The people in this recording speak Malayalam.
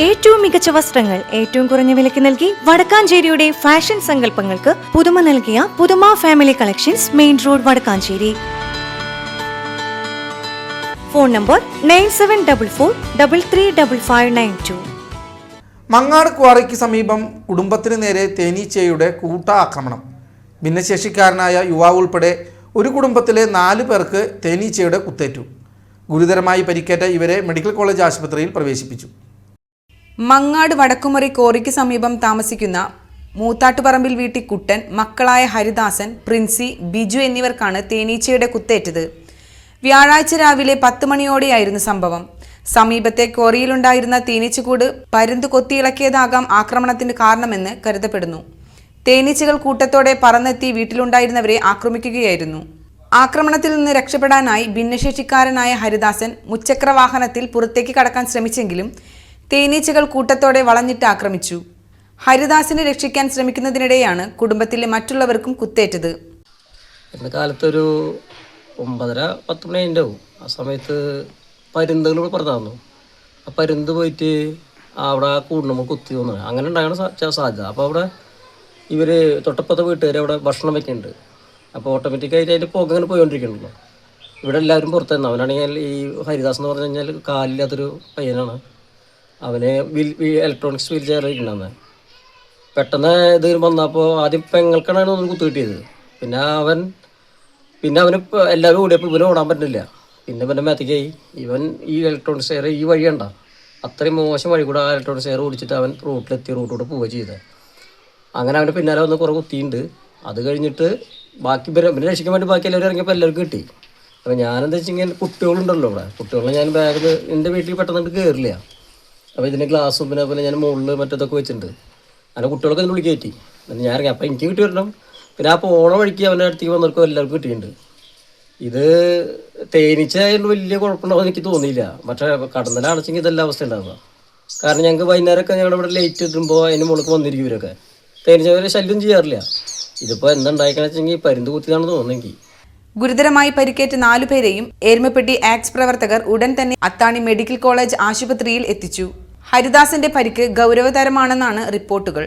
ഏറ്റവും മികച്ച വസ്ത്രങ്ങൾ ഏറ്റവും കുറഞ്ഞ വിലയ്ക്ക് നൽകി വടക്കാഞ്ചേരിയുടെ ഫാഷൻ സങ്കല്പങ്ങൾക്ക് പുതുമ നൽകിയ പുതുമ family collections, main road, Vadakkanchery. Phone number 9744335592. Mangad ക്വാറിക്ക് സമീപം കുടുംബത്തിന് നേരെ തേനീച്ചയുടെ കൂട്ടാക്രമണം. ഭിന്നശേഷിക്കാരനായ യുവാവ് ഉൾപ്പെടെ ഒരു കുടുംബത്തിലെ 4 പേർക്ക് തേനീച്ചയുടെ കുത്തേറ്റു. ഗുരുതരമായി പരിക്കേറ്റ ഇവരെ മെഡിക്കൽ കോളേജ് ആശുപത്രിയിൽ പ്രവേശിപ്പിച്ചു. മങ്ങാട് വടക്കുമുറി കോറിക്ക് സമീപം താമസിക്കുന്ന മൂത്താട്ടുപറമ്പിൽ വീട്ടിൽ കുട്ടൻ, മക്കളായ ഹരിദാസൻ, പ്രിൻസി, ബിജു എന്നിവർക്കാണ് തേനീച്ചയുടെ കുത്തേറ്റത്. വ്യാഴാഴ്ച രാവിലെ 10 മണിയോടെയായിരുന്നു സംഭവം. സമീപത്തെ കോറിയിലുണ്ടായിരുന്ന തേനീച്ചക്കൂട് പരുന്ത് കൊത്തിയിളക്കിയതാകാം ആക്രമണത്തിന് കാരണമെന്ന് കരുതപ്പെടുന്നു. തേനീച്ചകൾ കൂട്ടത്തോടെ പറന്നെത്തി വീട്ടിലുണ്ടായിരുന്നവരെ ആക്രമിക്കുകയായിരുന്നു. ആക്രമണത്തിൽ നിന്ന് രക്ഷപ്പെടാനായി ഭിന്നശേഷിക്കാരനായ ഹരിദാസൻ മുച്ചക്ര വാഹനത്തിൽ പുറത്തേക്ക് കടക്കാൻ ശ്രമിച്ചെങ്കിലും തേനീച്ചകൾ കൂട്ടത്തോടെ വളഞ്ഞിട്ട് ആക്രമിച്ചു. ഹരിദാസിനെ രക്ഷിക്കാൻ ശ്രമിക്കുന്നതിനിടെയാണ് കുടുംബത്തിലെ മറ്റുള്ളവർക്കും കുത്തേറ്റത്. ഇന്ന് കാലത്തൊരു 9:30-10 മണി ഉണ്ടാവും. ആ സമയത്ത് പരുന്തുകൾ പുറത്തായിരുന്നു. ആ പരുന്ത് പോയിട്ട് അവിടെ ആ കൂടുമ്പോൾ കുത്തി വന്നു. അങ്ങനെ ഉണ്ടാകാൻ സാധ്യത. അപ്പോൾ അവിടെ ഇവർ തൊട്ടപ്പുറത്തെ വീട്ടുകാർ അവിടെ ഭക്ഷണം വെക്കുന്നുണ്ട്. അപ്പോൾ ഓട്ടോമാറ്റിക്കായിട്ട് അതിൻ്റെ പുക അങ്ങനെ പോയിക്കൊണ്ടിരിക്കണല്ലോ. ഇവിടെ എല്ലാവരും പുറത്തായിരുന്നു. അവനാണെങ്കിൽ ഈ ഹരിദാസ് എന്ന് പറഞ്ഞു കഴിഞ്ഞാൽ കാലില്ലാത്തൊരു പയ്യനാണ്. അവന് ഇലക്ട്രോണിക്സ് വീൽ ചെയറിട്ടുണ്ടാകുന്നത്. പെട്ടെന്ന് ഇത് വന്നപ്പോൾ ആദ്യം പെങ്ങൾക്കാണ് ഒന്ന് കുത്തു കിട്ടിയത്. പിന്നെ അവന് എല്ലാവരും ഓടിയപ്പോൾ ഇവന് ഓടാൻ പറ്റുന്നില്ല. പിന്നെ ഇവൻ്റെ മേത്തേക്കായി ഇവൻ ഈ ഇലക്ട്രോണിക്സ് ചെയർ ഈ വഴിയുണ്ട അത്രയും മോശം വഴി കൂടെ ആ ഇലക്ട്രോണിക്സ് ചെയർ ഓടിച്ചിട്ട് അവൻ റോട്ടിലൂടെ പോവുക ചെയ്തത്. അങ്ങനെ അവൻ്റെ പിന്നാലെ വന്ന് കുറേ കുത്തിയുണ്ട്. അത് കഴിഞ്ഞിട്ട് ബാക്കി പിന്നെ രക്ഷിക്കാൻ വേണ്ടി ബാക്കി എല്ലാവരും ഇറങ്ങിയപ്പോൾ എല്ലാവർക്കും കിട്ടി. അപ്പോൾ ഞാനെന്താ വെച്ചെങ്കിൽ കുട്ടികളുണ്ടല്ലോ ഇവിടെ, കുട്ടികളെ ഞാൻ ബാഗിൽ എൻ്റെ വീട്ടിൽ പെട്ടെന്ന് കയറില്ല. അപ്പോൾ ഇതിൻ്റെ ഗ്ലാസ്സും പിന്നെ അതുപോലെ ഞാൻ മുകളിൽ മറ്റേതൊക്കെ വെച്ചിട്ടുണ്ട്. അങ്ങനെ കുട്ടികളൊക്കെ അതിനുള്ളിൽ കയറ്റി. എന്നിട്ട് ഞാൻ ഇറങ്ങി. അപ്പോൾ എനിക്ക് കിട്ടി വരണം. പിന്നെ ആ പോണ വഴിക്ക് അവൻ്റെ അടുത്തേക്ക് വന്നവർക്കും എല്ലാവർക്കും കിട്ടിയിട്ടുണ്ട്. ഇത് തേനീച്ച ആയതുകൊണ്ട് വലിയ കുഴപ്പമുണ്ടാവും എനിക്ക് തോന്നിയില്ല. പക്ഷേ കടന്നലാണെച്ചെങ്കിൽ ഇതെല്ലാം അവസ്ഥ ഉണ്ടാവുക. കാരണം ഞങ്ങൾക്ക് വൈകുന്നേരമൊക്കെ ഞങ്ങളുടെ ഇവിടെ ലൈറ്റ് ഇടുമ്പോൾ അതിന് മുകളിൽ വന്നിരിക്കും ഇവരൊക്കെ. തേനീച്ചവരെ ശല്യം ചെയ്യാറില്ല. ഇതിപ്പോൾ എന്തുണ്ടായിക്കണെന്ന് വെച്ചെങ്കിൽ പരുന്ത് കുത്തിയാണെന്ന് തോന്നുന്നെങ്കിൽ. ഗുരുതരമായി പരിക്കേറ്റ 4 പേരെയും എരുമപ്പെട്ടി ആക്സ് പ്രവർത്തകർ ഉടൻ തന്നെ അത്താണി മെഡിക്കൽ കോളേജ് ആശുപത്രിയിൽ എത്തിച്ചു. ഹരിദാസിന്റെ പരിക്ക് ഗൗരവതരമാണെന്നാണ് റിപ്പോർട്ടുകൾ.